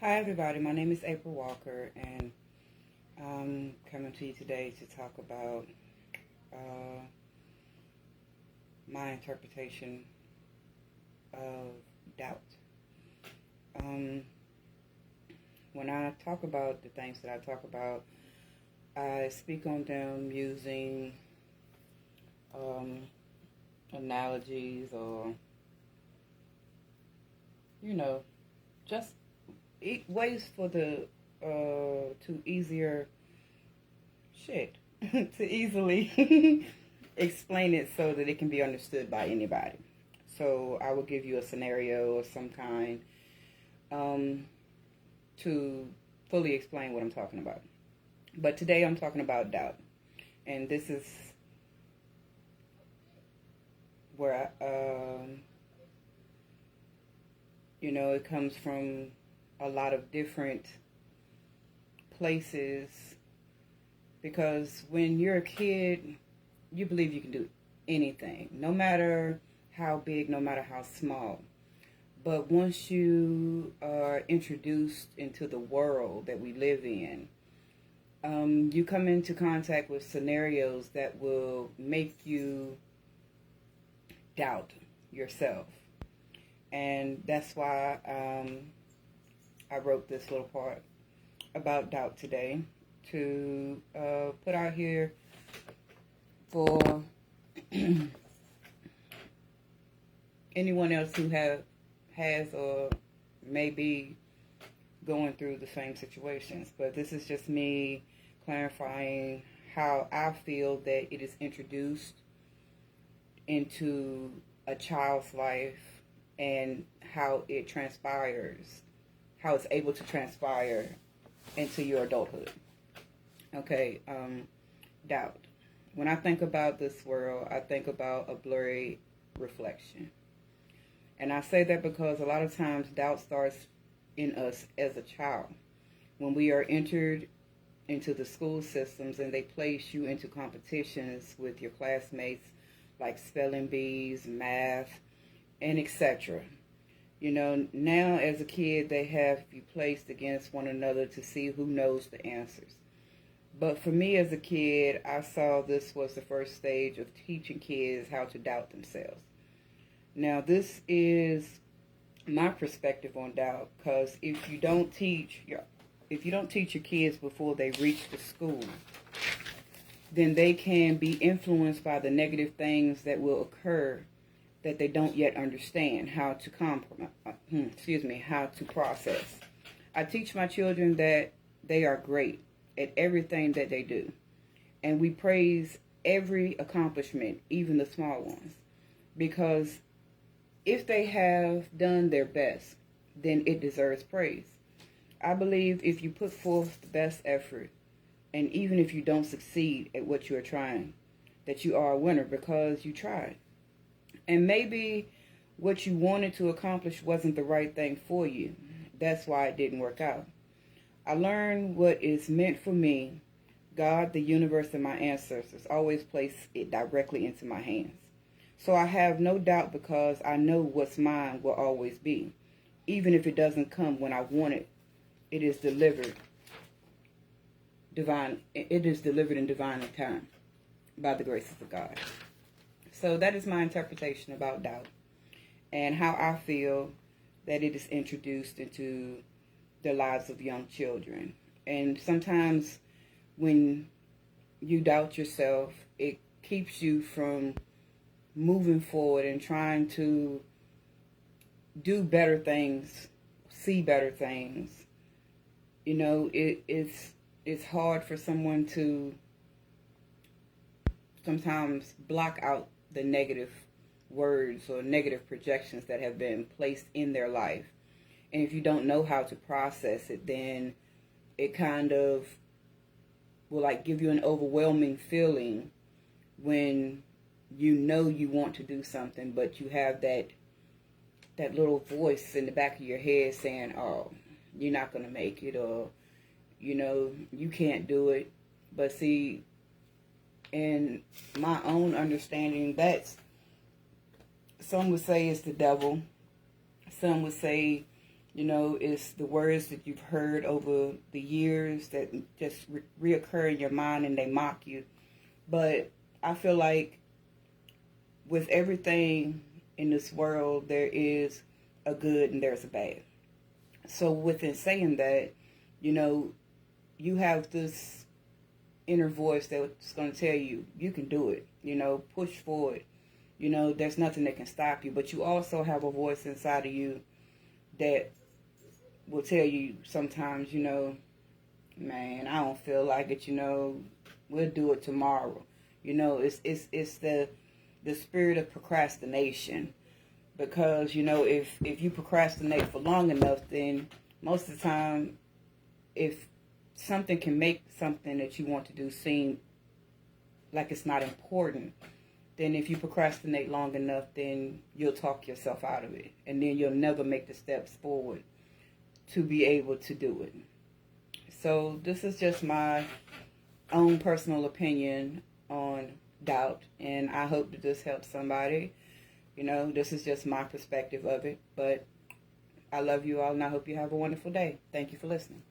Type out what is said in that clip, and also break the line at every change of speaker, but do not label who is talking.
Hi, everybody. My name is April Walker, and I'm coming to you today to talk about uh, my interpretation of doubt. Um, when I talk about the things that I talk about, I speak on them using um, analogies or, you know, just ways for the to easier shit to easily explain it so that it can be understood by anybody. So I will give you a scenario of some kind um, to fully explain what I'm talking about. But today I'm talking about doubt, and this is where it comes from a lot of different places, because when you're a kid, you believe you can do anything, no matter how big, no matter how small. But once you are introduced into the world that we live in, you come into contact with scenarios that will make you doubt yourself. And that's why I wrote this little part about doubt today to put out here for anyone else who has or may be going through the same situations. But this is just me clarifying how I feel that it is introduced into a child's life and how it transpires, how it's able to transpire into your adulthood. Okay, doubt. When I think about this world, I think about a blurry reflection. And I say that because a lot of times doubt starts in us as a child. When we are entered into the school systems and they place you into competitions with your classmates, like spelling bees, math, and etc. Now as a kid, they have you placed against one another to see who knows the answers. But for me as a kid, I saw this was the first stage of teaching kids how to doubt themselves. Now, this is my perspective on doubt, because if you don't teach your kids before they reach the school, then they can be influenced by the negative things that will occur that they don't yet understand how to how to process. I teach my children that they are great at everything that they do, and we praise every accomplishment, even the small ones, because if they have done their best, then it deserves praise. I believe if you put forth the best effort, and even if you don't succeed at what you are trying, that you are a winner because you tried. And maybe what you wanted to accomplish wasn't the right thing for you. That's why it didn't work out. I learned what is meant for me. God, the universe, and my ancestors always place it directly into my hands. So I have no doubt, because I know what's mine will always be. Even if it doesn't come when I want it, it is delivered in divine time by the graces of God. So that is my interpretation about doubt and how I feel that it is introduced into the lives of young children. And sometimes when you doubt yourself, it keeps you from moving forward and trying to do better things, see better things. It's hard for someone to sometimes block out the negative words or negative projections that have been placed in their life. And if you don't know how to process it, then it kind of will give you an overwhelming feeling when you want to do something, but you have that little voice in the back of your head saying, oh, you're not going to make it, or, you can't do it. But see, in my own understanding, some would say it's the devil. Some would say You know, it's the words that you've heard over the years that just reoccur in your mind and they mock you. But I feel like with everything in this world, there is a good and there's a bad. So within saying that, you know, you have this inner voice that's going to tell you, you can do it, you know, push forward. You know, there's nothing that can stop you. But you also have a voice inside of you that will tell you sometimes, you know, man, I don't feel like it, you know, we'll do it tomorrow. You know, it's the spirit of procrastination. Because, you know, if you procrastinate for long enough, then most of the time, if something can make something that you want to do seem like it's not important, then if you procrastinate long enough, then you'll talk yourself out of it. And then you'll never make the steps forward to be able to do it. So this is just my own personal opinion on doubt. And I hope that this helps somebody. You know, this is just my perspective of it. But I love you all and I hope you have a wonderful day. Thank you for listening.